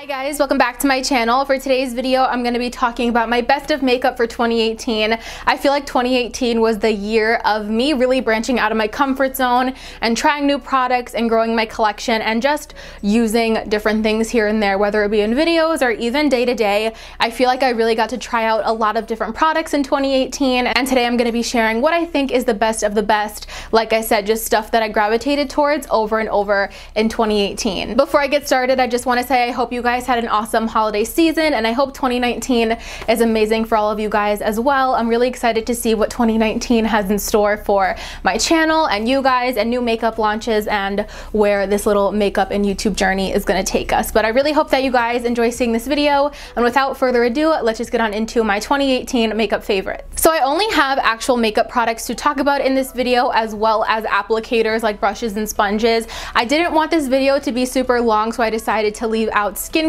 Hi guys, welcome back to my channel. For today's video, I'm going to be talking about my best of makeup for 2018. I feel like 2018 was the year of me really branching out of my comfort zone and trying new products and growing my collection and just using different things here and there, whether it be in videos or even day to day. I feel like I really got to try out a lot of different products in 2018, and today I'm going to be sharing what I think is the best of the best. Like I said, just stuff that I gravitated towards over and over in 2018. Before I get started, I just want to say I hope you guys had an awesome holiday season, and I hope 2019 is amazing for all of you guys as well. I'm really excited to see what 2019 has in store for my channel and you guys, and new makeup launches, and where this little makeup and YouTube journey is going to take us. But I really hope that you guys enjoy seeing this video, and without further ado, let's just get on into my 2018 makeup favorites. So I only have actual makeup products to talk about in this video, as well as applicators like brushes and sponges. I didn't want this video to be super long, so I decided to leave out skincare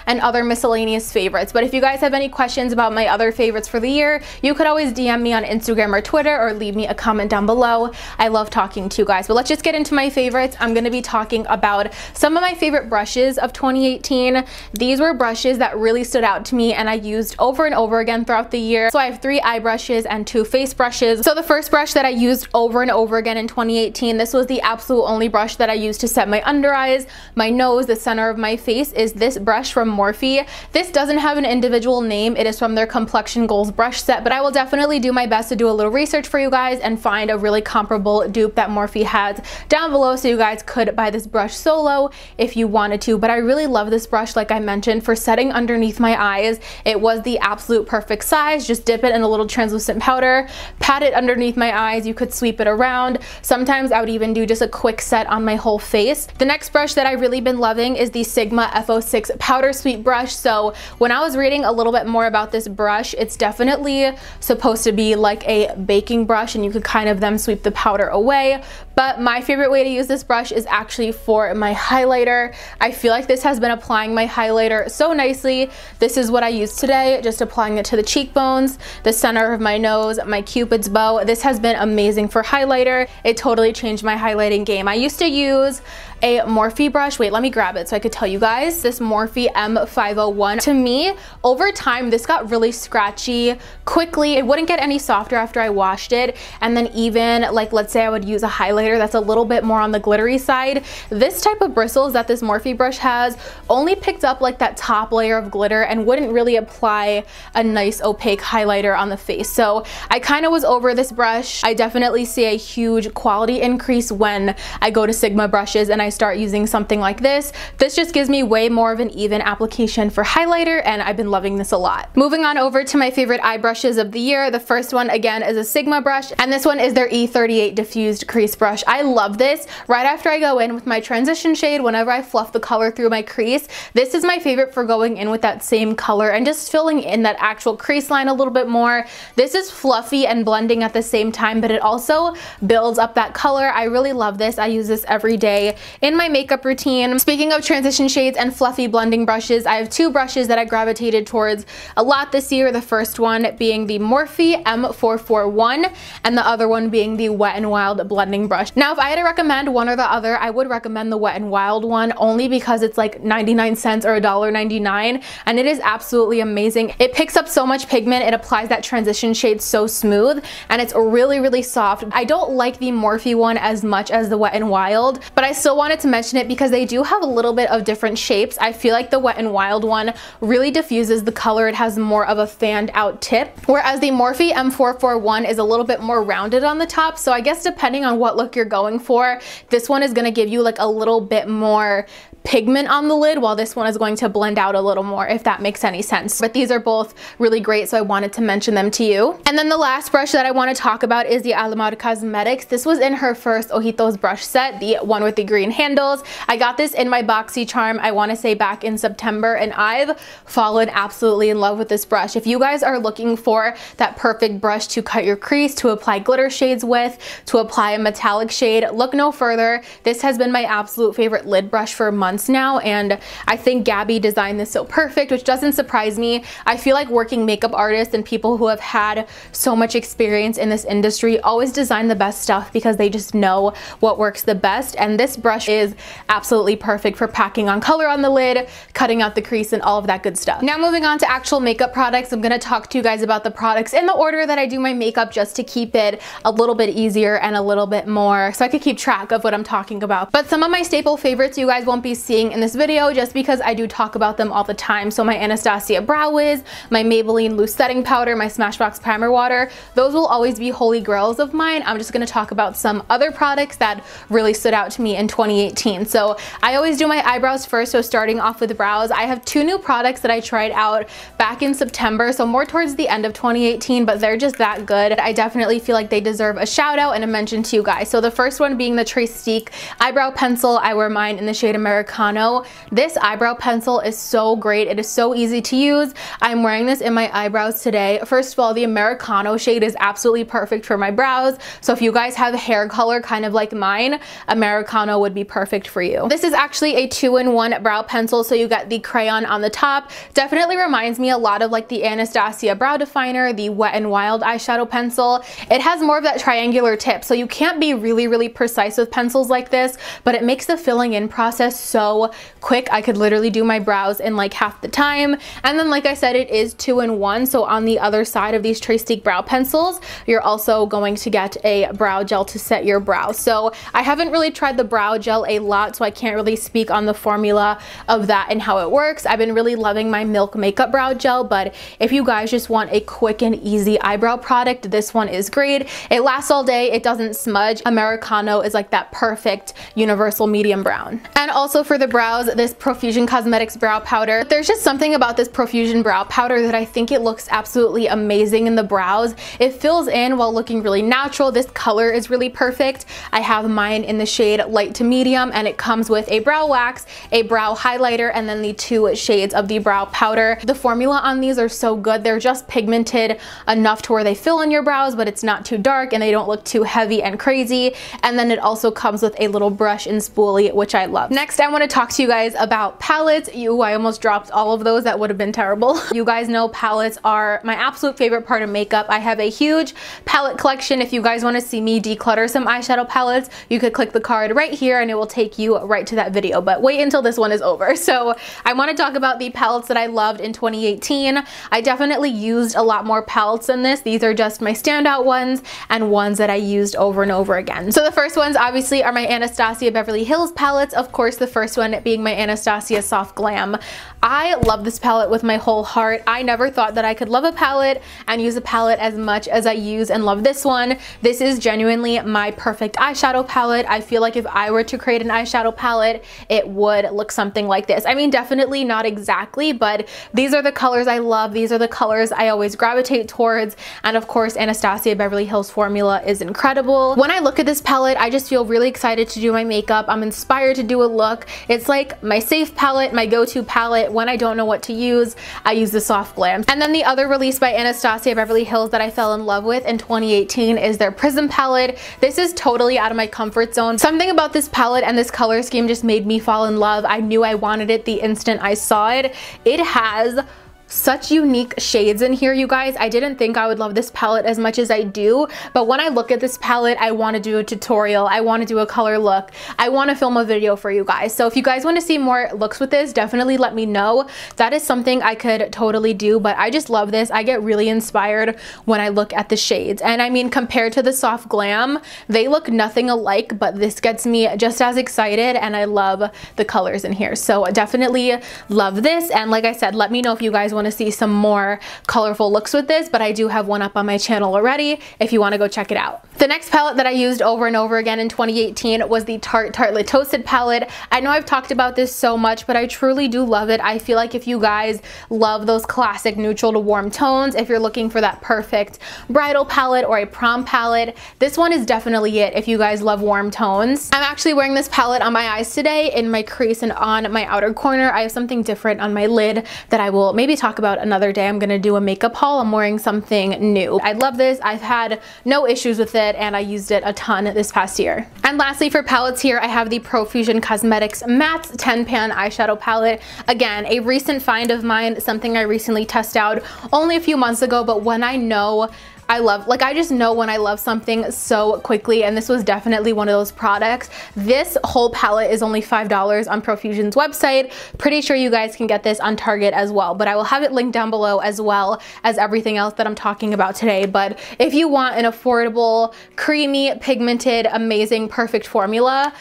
and other miscellaneous favorites. But if you guys have any questions about my other favorites for the year, you could always DM me on Instagram or Twitter, or leave me a comment down below. I love talking to you guys. But let's just get into my favorites. I'm going to be talking about some of my favorite brushes of 2018. These were brushes that really stood out to me and I used over and over again throughout the year. So I have 3 eye brushes and 2 face brushes. So the first brush that I used over and over again in 2018, this was the absolute only brush that I used to set my under eyes, my nose, the center of my face, is this brush from Morphe. This doesn't have an individual name. It is from their Complexion Goals brush set, but I will definitely do my best to do a little research for you guys and find a really comparable dupe that Morphe has down below, so you guys could buy this brush solo if you wanted to. But I really love this brush, like I mentioned, for setting underneath my eyes. It was the absolute perfect size. Just dip it in a little translucent powder, pat it underneath my eyes. You could sweep it around. Sometimes I would even do just a quick set on my whole face. The next brush that I've really been loving is the Sigma F06 Powder Sweep brush. So when I was reading a little bit more about this brush, it's definitely supposed to be like a baking brush, and you could kind of then sweep the powder away. But my favorite way to use this brush is actually for my highlighter. I feel like this has been applying my highlighter so nicely. This is what I used today, just applying it to the cheekbones, the center of my nose, my cupid's bow. This has been amazing for highlighter. It totally changed my highlighting game. I used to use a Morphe brush. Wait, let me grab it so I could tell you guys. This Morphe M501. To me, over time, this got really scratchy quickly. It wouldn't get any softer after I washed it. And then even, like, let's say I would use a highlighter that's a little bit more on the glittery side. This type of bristles that this Morphe brush has only picked up like that top layer of glitter and wouldn't really apply a nice opaque highlighter on the face. So I kind of was over this brush. I definitely see a huge quality increase when I go to Sigma brushes and I start using something like this. This just gives me way more of an even application for highlighter, and I've been loving this a lot. Moving on over to my favorite eye brushes of the year. The first one again is a Sigma brush, and this one is their E38 diffused crease brush. I love this. Right after I go in with my transition shade, whenever I fluff the color through my crease, this is my favorite for going in with that same color and just filling in that actual crease line a little bit more. This is fluffy and blending at the same time, but it also builds up that color. I really love this. I use this every day in my makeup routine. Speaking of transition shades and fluffy blending brushes, I have 2 brushes that I gravitated towards a lot this year. The first one being the Morphe M441 and the other one being the Wet n Wild blending brush. Now, if I had to recommend one or the other, I would recommend the Wet n Wild one, only because it's like 99 cents or $1.99, and it is absolutely amazing. It picks up so much pigment, it applies that transition shade so smooth, and it's really soft. I don't like the Morphe one as much as the Wet n Wild, but I still wanted to mention it because they do have a little bit of different shapes. I feel like the Wet n Wild one really diffuses the color. It has more of a fanned out tip, whereas the Morphe M441 is a little bit more rounded on the top. So I guess depending on what look you're going for, this one is going to give you like a little bit more pigment on the lid, while this one is going to blend out a little more, if that makes any sense. But these are both really great, so I wanted to mention them to you. And then the last brush that I want to talk about is the Alamar Cosmetics. This was in her first Ojitos brush set, the one with the green handles. I got this in my BoxyCharm, I want to say back in September, and I've fallen absolutely in love with this brush. If you guys are looking for that perfect brush to cut your crease, to apply glitter shades with, to apply a metallic shade, look no further. This has been my absolute favorite lid brush for months months now, and I think Gabby designed this so perfect, which doesn't surprise me. I feel like working makeup artists and people who have had so much experience in this industry always design the best stuff because they just know what works the best, and this brush is absolutely perfect for packing on color on the lid, cutting out the crease, and all of that good stuff. Now moving on to actual makeup products, I'm gonna talk to you guys about the products in the order that I do my makeup just to keep it a little bit easier and a little bit more so I could keep track of what I'm talking about. But some of my staple favorites you guys won't be seeing in this video just because I do talk about them all the time. So my Anastasia Brow Wiz, my Maybelline Loose Setting Powder, my Smashbox Primer Water, those will always be holy grails of mine. I'm just gonna talk about some other products that really stood out to me in 2018. So I always do my eyebrows first, so starting off with brows, I have two new products that I tried out back in September, so more towards the end of 2018, but they're just that good. I definitely feel like they deserve a shout out and a mention to you guys. So the first one being the Trestique eyebrow pencil. I wear mine in the shade Americano. This eyebrow pencil is so great. It is so easy to use. I'm wearing this in my eyebrows today. First of all, the Americano shade is absolutely perfect for my brows. So if you guys have hair color kind of like mine, Americano would be perfect for you. This is actually a 2-in-1 brow pencil. So you got the crayon on the top. Definitely reminds me a lot of like the Anastasia Brow Definer, the Wet n Wild eyeshadow pencil. It has more of that triangular tip, so you can't be really precise with pencils like this, but it makes the filling in process so quick. I could literally do my brows in like half the time. And then like I said, it is 2-in-1, so on the other side of these Trestique brow pencils, you're also going to get a brow gel to set your brows. So I haven't really tried the brow gel a lot, so I can't really speak on the formula of that and how it works. I've been really loving my Milk Makeup Brow Gel, but if you guys just want a quick and easy eyebrow product, this one is great. It lasts all day, it doesn't smudge. Americano is like that perfect universal medium brown. And also for the brows, this Profusion Cosmetics brow powder. There's just something about this Profusion brow powder that I think it looks absolutely amazing in the brows. It fills in while looking really natural. This color is really perfect. I have mine in the shade light to medium, and it comes with a brow wax, a brow highlighter, and then the 2 shades of the brow powder. The formula on these are so good. They're just pigmented enough to where they fill in your brows, but it's not too dark and they don't look too heavy and crazy. And then it also comes with a little brush and spoolie, which I love. Next, I want to talk to you guys about palettes. I almost dropped all of those. That would have been terrible. You guys know palettes are my absolute favorite part of makeup. I have a huge palette collection. If you guys want to see me declutter some eyeshadow palettes, you could click the card right here and it will take you right to that video, but wait until this one is over. So I want to talk about the palettes that I loved in 2018. I definitely used a lot more palettes than this. These are just my standout ones and ones that I used over and over again. So the first ones obviously are my Anastasia Beverly Hills palettes. Of course, the first one being my Anastasia Soft Glam. I love this palette with my whole heart. I never thought that I could love a palette and use a palette as much as I use and love this one. This is genuinely my perfect eyeshadow palette. I feel like if I were to create an eyeshadow palette, it would look something like this. I mean, definitely not exactly, but these are the colors I love. These are the colors I always gravitate towards. And of course, Anastasia Beverly Hills formula is incredible. When I look at this palette, I just feel really excited to do my makeup. I'm inspired to do a look. It's like my safe palette, my go-to palette. When I don't know what to use, I use the Soft Glam. And then the other release by Anastasia Beverly Hills that I fell in love with in 2018 is their Prism palette. This is totally out of my comfort zone. Something about this palette and this color scheme just made me fall in love. I knew I wanted it the instant I saw it. It has such unique shades in here, you guys. I didn't think I would love this palette as much as I do, but when I look at this palette, I want to do a tutorial. I want to do a color look. I want to film a video for you guys. So if you guys want to see more looks with this, definitely let me know. That is something I could totally do, but I just love this. I get really inspired when I look at the shades. And I mean, compared to the Soft Glam, they look nothing alike, but this gets me just as excited, and I love the colors in here. So definitely love this. And like I said, let me know if you guys want to see some more colorful looks with this, but I do have one up on my channel already if you want to go check it out. The next palette that I used over and over again in 2018 was the Tarte Tartelette Toasted palette. I know I've talked about this so much, but I truly do love it. I feel like if you guys love those classic neutral to warm tones, if you're looking for that perfect bridal palette or a prom palette, this one is definitely it if you guys love warm tones. I'm actually wearing this palette on my eyes today, in my crease and on my outer corner. I have something different on my lid that I will maybe talk talk about another day. I'm gonna do a makeup haul. I'm wearing something new. I love this. I've had no issues with it and I used it a ton this past year. And lastly, for palettes here, I have the Profusion Cosmetics Matte 10 Pan Eyeshadow Palette. Again, a recent find of mine, something I recently tested out only a few months ago, but when I know I just know when I love something so quickly, and this was definitely one of those products. This whole palette is only $5 on Profusion's website. Pretty sure you guys can get this on Target as well, but I will have it linked down below as well as everything else that I'm talking about today. But if you want an affordable, creamy, pigmented, amazing, perfect formula,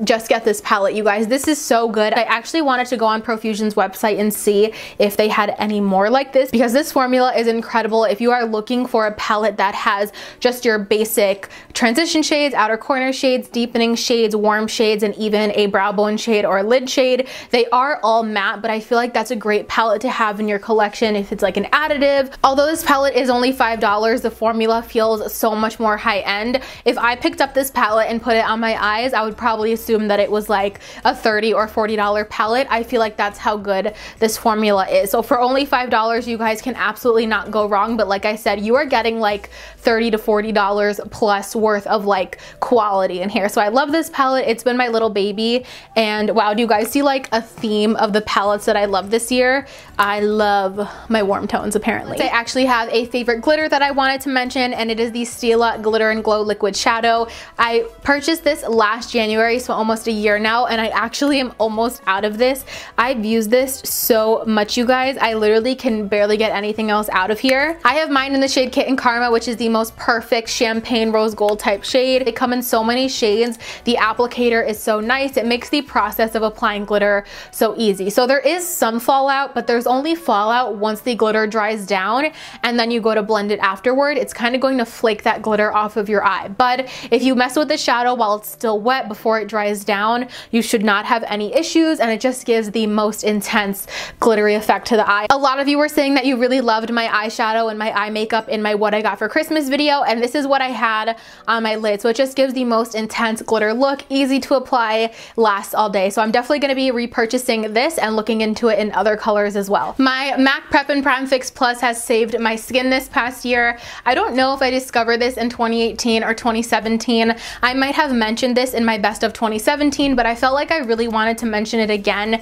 just get this palette, you guys. This is so good. I actually wanted to go on Profusion's website and see if they had any more like this, because this formula is incredible. If you are looking for a palette that has just your basic transition shades, outer corner shades, deepening shades, warm shades, and even a brow bone shade or a lid shade, they are all matte, but I feel like that's a great palette to have in your collection if it's like an additive. Although this palette is only $5, the formula feels so much more high-end. If I picked up this palette and put it on my eyes, I would probably assume that it was like a $30 or $40 palette. I feel like that's how good this formula is. So for only $5, you guys can absolutely not go wrong. But like I said, you are getting like $30 to $40 plus worth of like quality in here. So I love this palette. It's been my little baby. And wow, do you guys see like a theme of the palettes that I love this year? I love my warm tones apparently. I actually have a favorite glitter that I wanted to mention, and it is the Stila Glitter and Glow Liquid Shadow. I purchased this last January, so almost a year now, and I actually am almost out of this. I've used this so much, you guys. I literally can barely get anything else out of here. I have mine in the shade Kitten Karma, which is the most perfect champagne rose gold type shade. They come in so many shades. The applicator is so nice. It makes the process of applying glitter so easy. So there is some fallout, but there's only fallout once the glitter dries down, and then you go to blend it afterward. It's kind of going to flake that glitter off of your eye. But if you mess with the shadow while it's still wet before it dries down, you should not have any issues, and it just gives the most intense glittery effect to the eye. A lot of you were saying that you really loved my eyeshadow and my eye makeup in my what I got for Christmas video, and this is what I had on my lid. So it just gives the most intense glitter look, easy to apply, lasts all day. So I'm definitely going to be repurchasing this and looking into it in other colors as well. My MAC Prep and Prime Fix Plus has saved my skin this past year. I don't know if I discovered this in 2018 or 2017. I might have mentioned this in my best of 2017, but I felt like I really wanted to mention it again.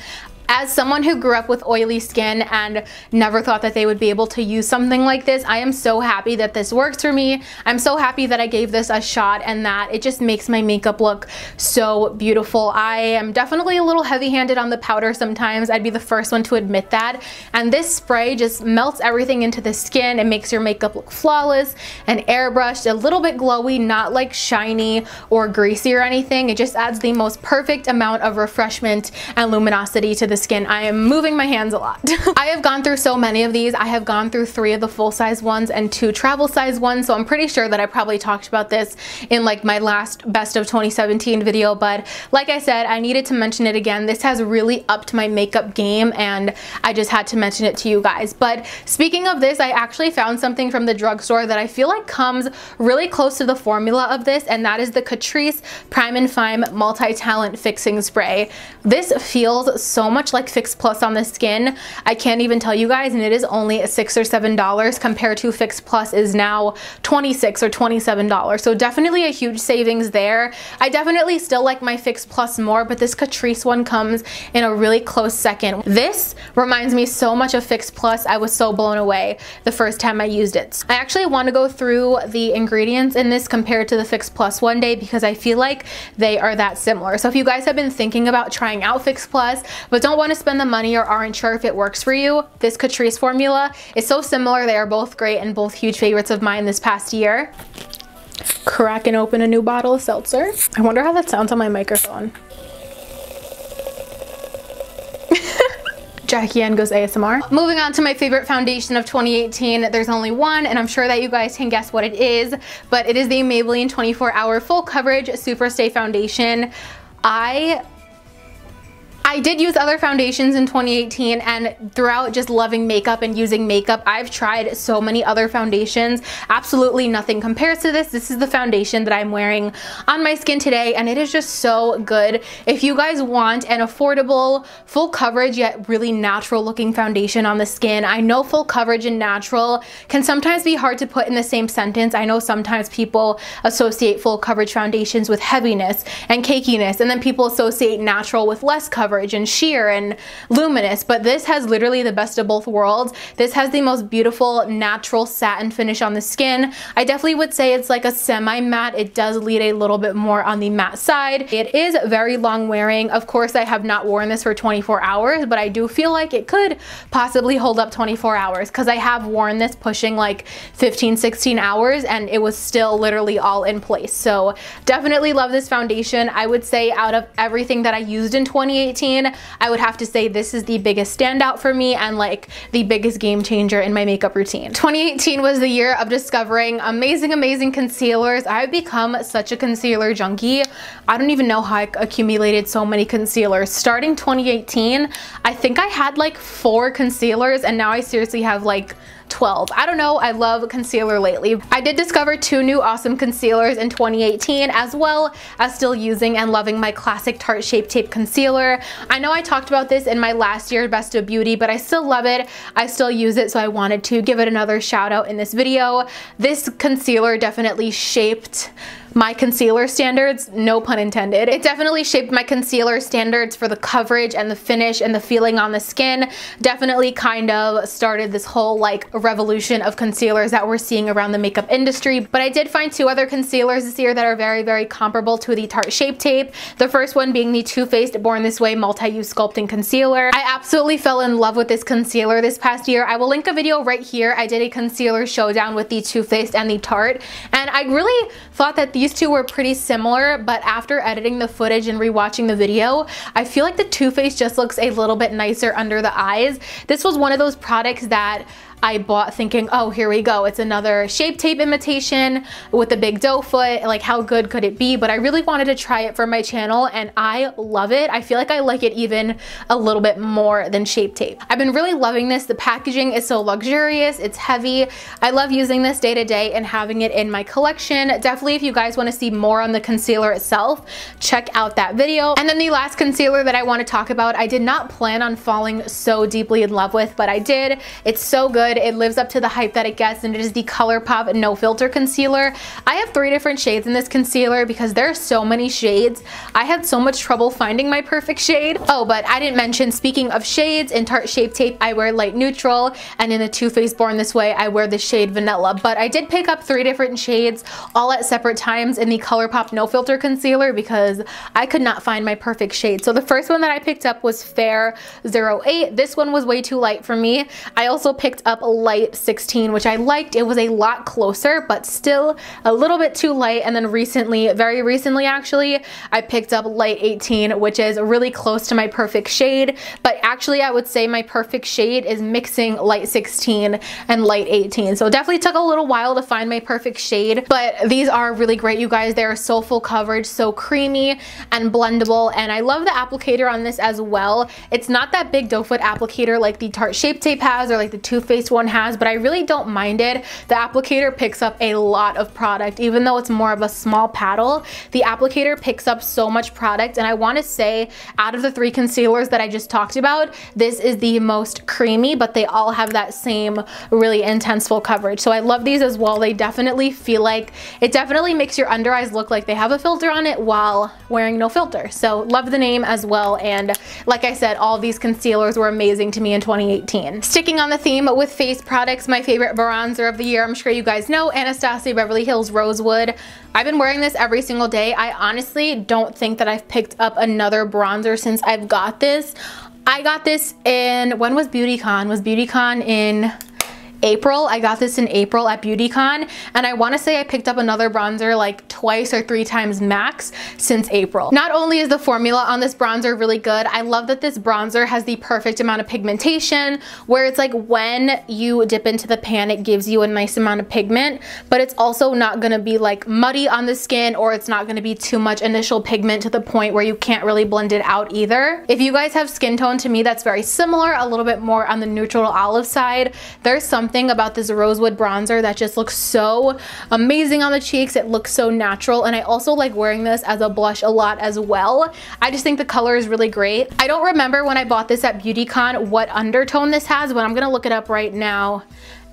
As someone who grew up with oily skin and never thought that they would be able to use something like this, I am so happy that this works for me. I'm so happy that I gave this a shot and that it just makes my makeup look so beautiful. I am definitely a little heavy-handed on the powder sometimes. I'd be the first one to admit that. And this spray just melts everything into the skin. It makes your makeup look flawless and airbrushed, a little bit glowy, not like shiny or greasy or anything. It just adds the most perfect amount of refreshment and luminosity to the skin. I am moving my hands a lot. I have gone through so many of these. I have gone through 3 of the full-size ones and 2 travel-size ones, so I'm pretty sure that I probably talked about this in like my last best of 2017 video, but like I said, I needed to mention it again. This has really upped my makeup game, and I just had to mention it to you guys. But speaking of this, I actually found something from the drugstore that I feel like comes really close to the formula of this, and that is the Catrice Prime and Fime Multi-Talent Fixing Spray. This feels so much like Fix Plus on the skin. I can't even tell you guys, and it is only $6 or $7 compared to Fix Plus is now $26 or $27. So definitely a huge savings there. I definitely still like my Fix Plus more, but this Catrice one comes in a really close second. This reminds me so much of Fix Plus. I was so blown away the first time I used it. I actually want to go through the ingredients in this compared to the Fix Plus one day because I feel like they are that similar. So if you guys have been thinking about trying out Fix Plus but don't want to spend the money or aren't sure if it works for you, this Catrice formula is so similar. They are both great and both huge favorites of mine this past year. Cracking open a new bottle of seltzer. I wonder how that sounds on my microphone. Jackie Ann goes ASMR. Moving on to my favorite foundation of 2018. There's only one, and I'm sure that you guys can guess what it is, but it is the Maybelline 24 Hour Full Coverage Super Stay Foundation. I I did use other foundations in 2018, and throughout just loving makeup and using makeup, I've tried so many other foundations. Absolutely nothing compares to this. This is the foundation that I'm wearing on my skin today, and it is just so good. If you guys want an affordable, full coverage yet really natural looking foundation on the skin, I know full coverage and natural can sometimes be hard to put in the same sentence. I know sometimes people associate full coverage foundations with heaviness and cakiness, and then people associate natural with less coverage and sheer and luminous, but this has literally the best of both worlds. This has the most beautiful natural satin finish on the skin. I definitely would say it's like a semi-matte. It does lead a little bit more on the matte side. It is very long wearing. Of course, I have not worn this for 24 hours, but I do feel like it could possibly hold up 24 hours because I have worn this pushing like 15, 16 hours and it was still literally all in place. So definitely love this foundation. I would say out of everything that I used in 2018, I would have to say this is the biggest standout for me and like the biggest game changer in my makeup routine. 2018 was the year of discovering amazing concealers. I've become such a concealer junkie. I don't even know how I accumulated so many concealers. Starting 2018, I think I had like 4 concealers, and now I seriously have like 12. I don't know, I love concealer lately. I did discover 2 new awesome concealers in 2018, as well as still using and loving my classic Tarte Shape Tape concealer. I know I talked about this in my last year Best of Beauty, but I still love it. I still use it, so I wanted to give it another shout out in this video. This concealer definitely shaped my concealer standards, no pun intended. It definitely shaped my concealer standards for the coverage and the finish and the feeling on the skin. Definitely kind of started this whole like revolution of concealers that we're seeing around the makeup industry. But I did find 2 other concealers this year that are very comparable to the Tarte Shape Tape. The first one being the Too Faced Born This Way Multi-Use Sculpting Concealer. I absolutely fell in love with this concealer this past year. I will link a video right here. I did a concealer showdown with the Too Faced and the Tarte, and I really thought that these 2 were pretty similar, but after editing the footage and rewatching the video, I feel like the Too Faced just looks a little bit nicer under the eyes. This was one of those products that I bought thinking, oh, here we go. It's another Shape Tape imitation with a big doe foot. Like, how good could it be? But I really wanted to try it for my channel, and I love it. I feel like I like it even a little bit more than Shape Tape. I've been really loving this. The packaging is so luxurious. It's heavy. I love using this day to day and having it in my collection. Definitely, if you guys want to see more on the concealer itself, check out that video. And then the last concealer that I want to talk about, I did not plan on falling so deeply in love with, but I did. It's so good. It lives up to the hype that it gets, and it is the Colorpop No Filter Concealer. I have 3 different shades in this concealer because there are so many shades. I had so much trouble finding my perfect shade. Oh, but I didn't mention, speaking of shades, in Tarte Shape Tape, I wear light neutral, and in the Too Faced Born This Way, I wear the shade Vanilla. But I did pick up 3 different shades, all at separate times in the Colorpop No Filter Concealer because I could not find my perfect shade. So the first one that I picked up was Fair 08. This one was way too light for me. I also picked up Light 16, which I liked. It was a lot closer, but still a little bit too light. And then recently, very recently actually, I picked up Light 18, which is really close to my perfect shade. But actually, I would say my perfect shade is mixing Light 16 and Light 18. So definitely took a little while to find my perfect shade, but these are really great, you guys. They're so full coverage, so creamy and blendable, and I love the applicator on this as well. It's not that big doe foot applicator like the Tarte Shape Tape has or like the Too Faced one has, but I really don't mind it. The applicator picks up a lot of product. Even though it's more of a small paddle, the applicator picks up so much product, and I want to say out of the 3 concealers that I just talked about, this is the most creamy, but they all have that same really intense full coverage. So I love these as well. They definitely feel like, it definitely makes your under eyes look like they have a filter on it while wearing no filter. So love the name as well, and like I said, all these concealers were amazing to me in 2018. Sticking on the theme with face products, my favorite bronzer of the year, I'm sure you guys know, Anastasia Beverly Hills Rosewood. I've been wearing this every single day. I honestly don't think that I've picked up another bronzer since I've got this. I got this in, when was BeautyCon? Was BeautyCon in April. I got this in April at BeautyCon, and I want to say I picked up another bronzer like twice or 3 times max since April. Not only is the formula on this bronzer really good, I love that this bronzer has the perfect amount of pigmentation, where it's like when you dip into the pan it gives you a nice amount of pigment, but it's also not going to be like muddy on the skin, or it's not going to be too much initial pigment to the point where you can't really blend it out either. If you guys have skin tone to me that's very similar, a little bit more on the neutral olive side, there's something about this rosewood bronzer that just looks so amazing on the cheeks. It looks so natural, and I also like wearing this as a blush a lot as well. I just think the color is really great. I don't remember when I bought this at BeautyCon what undertone this has, but I'm gonna look it up right now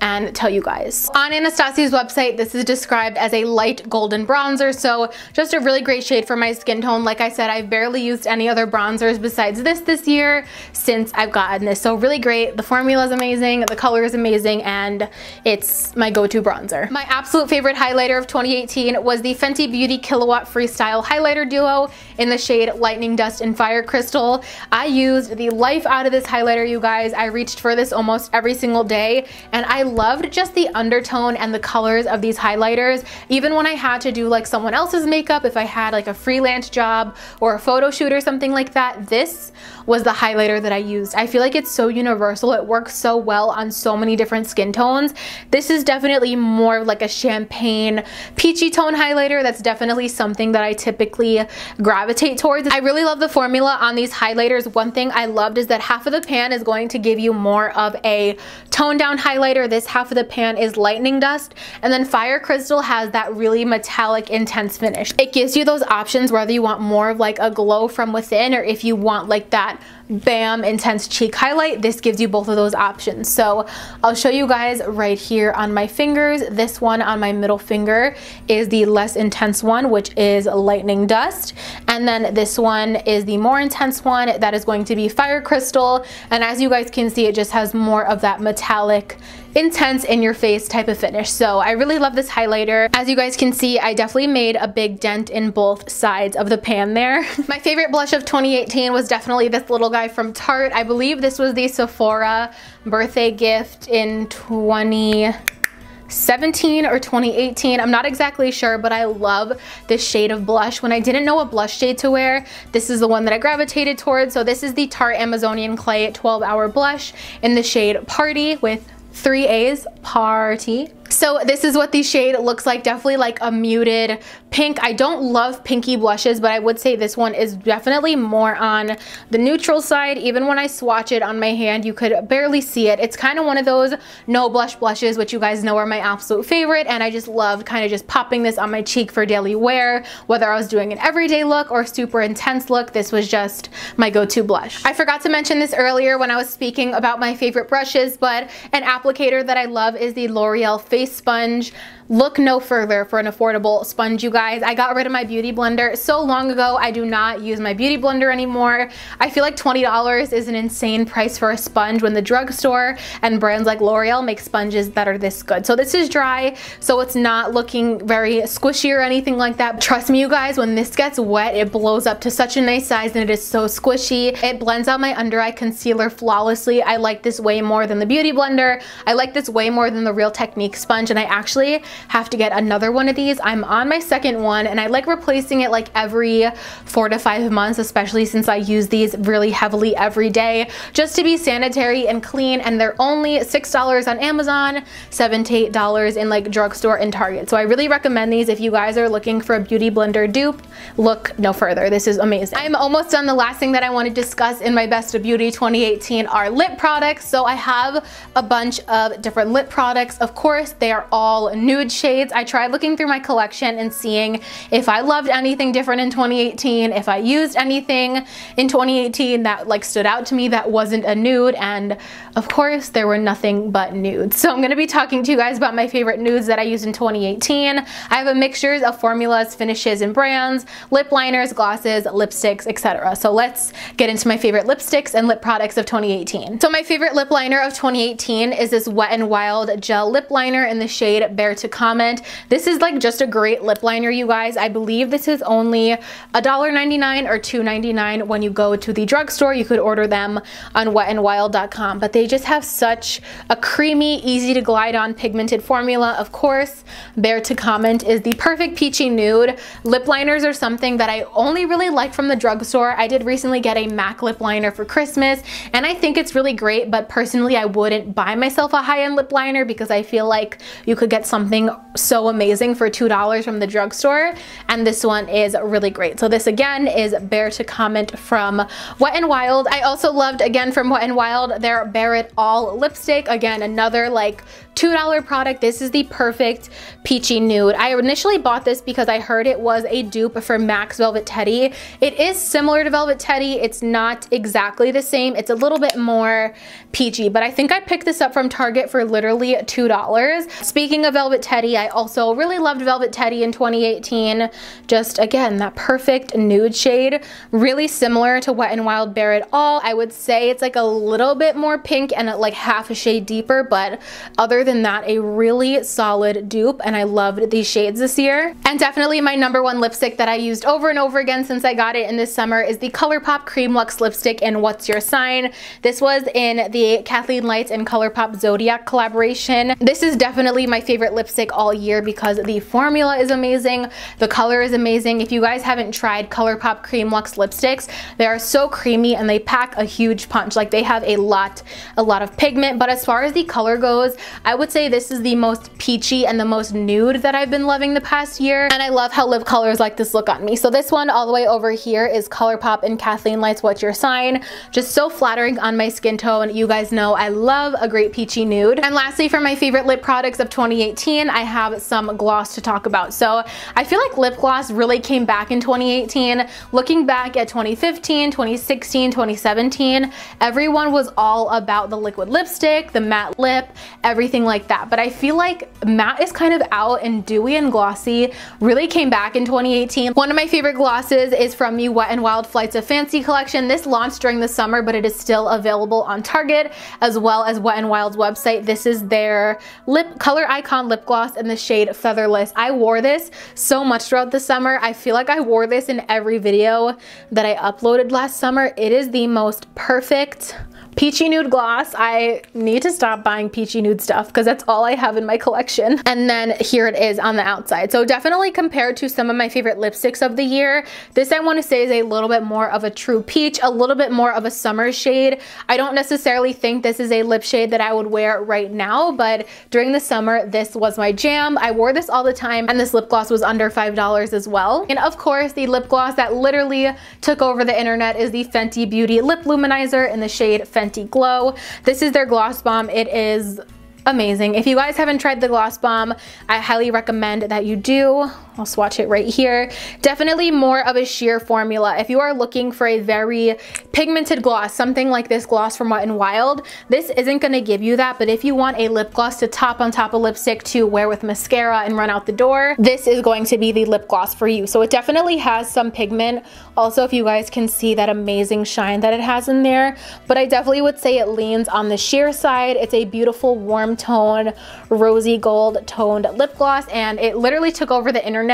and tell you guys. On Anastasia's website, this is described as a light golden bronzer, so just a really great shade for my skin tone. Like I said, I've barely used any other bronzers besides this year since I've gotten this, so really great. The formula is amazing, the color is amazing, and it's my go-to bronzer. My absolute favorite highlighter of 2018 was the Fenty Beauty Kilowatt Freestyle Highlighter Duo in the shade Lightning Dust and Fire Crystal. I used the life out of this highlighter, you guys. I reached for this almost every single day, and I loved just the undertone and the colors of these highlighters. Even when I had to do like someone else's makeup, if I had like a freelance job or a photo shoot or something like that, this was the highlighter that I used. I feel like it's so universal. It works so well on so many different skin tones. This is definitely more of like a champagne peachy tone highlighter. That's definitely something that I typically gravitate towards. I really love the formula on these highlighters. One thing I loved is that half of the pan is going to give you more of a toned down highlighter. This half of the pan is Lightning Dust, and then Fire Crystal has that really metallic intense finish. It gives you those options whether you want more of like a glow from within, or if you want like that bam intense cheek highlight. This gives you both of those options. So I'll show you guys right here on my fingers. This one on my middle finger is the less intense one, which is Lightning Dust, and then this one is the more intense one, that is going to be Fire Crystal. And as you guys can see, it just has more of that metallic intense in your face type of finish. So I really love this highlighter. As you guys can see, I definitely made a big dent in both sides of the pan there. My favorite blush of 2018 was definitely this little guy from Tarte. I believe this was the Sephora birthday gift in 2017 or 2018. I'm not exactly sure, but I love this shade of blush. When I didn't know what blush shade to wear, this is the one that I gravitated towards. So this is the Tarte Amazonian Clay 12-Hour Blush in the shade Party with 3 A's, Party. So this is what the shade looks like, definitely like a muted pink. I don't love pinky blushes, but I would say this one is definitely more on the neutral side. Even when I swatch it on my hand, you could barely see it. It's kind of one of those no blush blushes, which you guys know are my absolute favorite, and I just love kind of just popping this on my cheek for daily wear. Whether I was doing an everyday look or super intense look, this was just my go-to blush. I forgot to mention this earlier when I was speaking about my favorite brushes, but an applicator that I love is the L'Oreal Face Sponge. Look no further for an affordable sponge, you guys. I got rid of my beauty blender so long ago. I do not use my beauty blender anymore. I feel like $20 is an insane price for a sponge when the drugstore and brands like L'Oreal make sponges that are this good. So this is dry, so it's not looking very squishy or anything like that. Trust me, you guys, when this gets wet, it blows up to such a nice size and it is so squishy. It blends out my under eye concealer flawlessly. I like this way more than the beauty blender. I like this way more than the Real Technique sponge, and I actually have to get another one of these. I'm on my second one, and I like replacing it like every 4 to 5 months, especially since I use these really heavily every day, just to be sanitary and clean. And they're only $6 on Amazon, $7 to $8 in like drugstore and Target. So I really recommend these if you guys are looking for a beauty blender dupe. Look no further. This is amazing. I'm almost done. The last thing that I want to discuss in my Best of Beauty 2018 are lip products. So I have a bunch of different lip products. Of course, they are all nude shades. I tried looking through my collection and seeing if I loved anything different in 2018, if I used anything in 2018 that like stood out to me that wasn't a nude, and of course there were nothing but nudes. So I'm going to be talking to you guys about my favorite nudes that I used in 2018. I have a mixture of formulas, finishes, and brands, lip liners, glosses, lipsticks, etc. So let's get into my favorite lipsticks and lip products of 2018. So my favorite lip liner of 2018 is this Wet n Wild gel lip liner in the shade Bare to comment. This is like just a great lip liner, you guys. I believe this is only $1.99 or $2.99 when you go to the drugstore. You could order them on wetnwild.com, but they just have such a creamy, easy to glide on pigmented formula. Of course, Bare to Comment is the perfect peachy nude. Lip liners are something that I only really like from the drugstore. I did recently get a MAC lip liner for Christmas, and I think it's really great, but personally I wouldn't buy myself a high-end lip liner because I feel like you could get something so amazing for $2 from the drugstore, and this one is really great. So this again is Bare to Comment from Wet n Wild. I also loved, again, from Wet n Wild, their Bare It All lipstick. Again, another like $2 product. This is the perfect peachy nude. I initially bought this because I heard it was a dupe for MAC's Velvet Teddy. It is similar to Velvet Teddy. It's not exactly the same. It's a little bit more peachy, but I think I picked this up from Target for literally $2. Speaking of Velvet Teddy, I also really loved Velvet Teddy in 2018. Just again, that perfect nude shade, really similar to Wet n Wild Bare It All. I would say it's like a little bit more pink and like half a shade deeper, but other than that, a really solid dupe, and I loved these shades this year. And definitely my #1 lipstick that I used over and over again since I got it in this summer is the Colorpop Cream Luxe lipstick in What's Your Sign. This was in the Kathleen Lights and Colorpop Zodiac collaboration. This is definitely my favorite lipstick all year because the formula is amazing, the color is amazing. If you guys haven't tried Colorpop Cream Luxe lipsticks, they are so creamy and they pack a huge punch. Like, they have a lot of pigment, but as far as the color goes, I would say this is the most peachy and the most nude that I've been loving the past year, and I love how lip colors like this look on me. So this one all the way over here is Colorpop and Kathleen Lights What's Your Sign. Just so flattering on my skin tone. You guys know I love a great peachy nude. And lastly, for my favorite lip products of 2018, I have some gloss to talk about. So I feel like lip gloss really came back in 2018. Looking back at 2015, 2016, 2017, everyone was all about the liquid lipstick, the matte lip, everything like that. But I feel like matte is kind of out and dewy and glossy really came back in 2018. One of my favorite glosses is from the Wet n Wild Flights of Fancy collection. This launched during the summer, but it is still available on Target as well as Wet n Wild's website. This is their lip color icon lip gloss in the shade Featherless. I wore this so much throughout the summer. I feel like I wore this in every video that I uploaded last summer. It is the most perfect peachy nude gloss. I need to stop buying peachy nude stuff because that's all I have in my collection. And then here it is on the outside. So definitely compared to some of my favorite lipsticks of the year, this I want to say is a little bit more of a true peach, a little bit more of a summer shade. I don't necessarily think this is a lip shade that I would wear right now, but during the summer, this was my jam. I wore this all the time, and this lip gloss was under $5 as well. And of course, the lip gloss that literally took over the internet is the Fenty Beauty Lip Luminizer in the shade Fenty Glow. This is their gloss bomb. It is amazing. If you guys haven't tried the gloss bomb, I highly recommend that you do. I'll swatch it right here. Definitely more of a sheer formula. If you are looking for a very pigmented gloss, something like this gloss from Wet n Wild, this isn't going to give you that, but if you want a lip gloss to top on top of lipstick to wear with mascara and run out the door, this is going to be the lip gloss for you. So it definitely has some pigment. Also, if you guys can see that amazing shine that it has in there, but I definitely would say it leans on the sheer side. It's a beautiful warm tone, rosy gold toned lip gloss, and it literally took over the internet.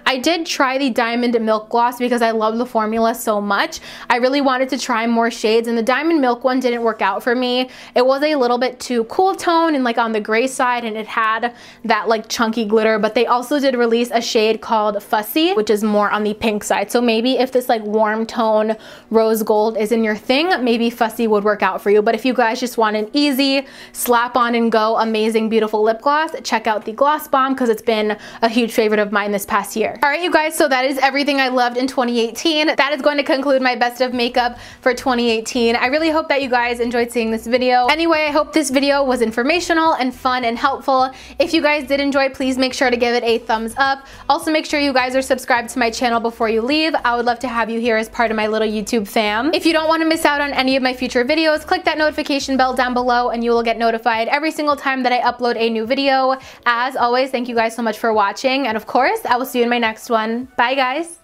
I did try the Diamond Milk Gloss because I love the formula so much. I really wanted to try more shades, and the Diamond Milk one didn't work out for me. It was a little bit too cool tone and like on the gray side, and it had that like chunky glitter, but they also did release a shade called Fussy, which is more on the pink side. So maybe if this like warm tone rose gold isn't your thing, maybe Fussy would work out for you. But if you guys just want an easy slap on and go amazing beautiful lip gloss, check out the Gloss Bomb because it's been a huge favorite of mine this past year. All right, you guys, so that is everything I loved in 2018. That is going to conclude my best of makeup for 2018. I really hope that you guys enjoyed seeing this video. Anyway, I hope this video was informational and fun and helpful. If you guys did enjoy, please make sure to give it a thumbs up. Also, make sure you guys are subscribed to my channel before you leave. I would love to have you here as part of my little YouTube fam. If you don't want to miss out on any of my future videos, click that notification bell down below and you will get notified every single time that I upload a new video. As always, thank you guys so much for watching, and of course, I will see you in my next one. Bye, guys.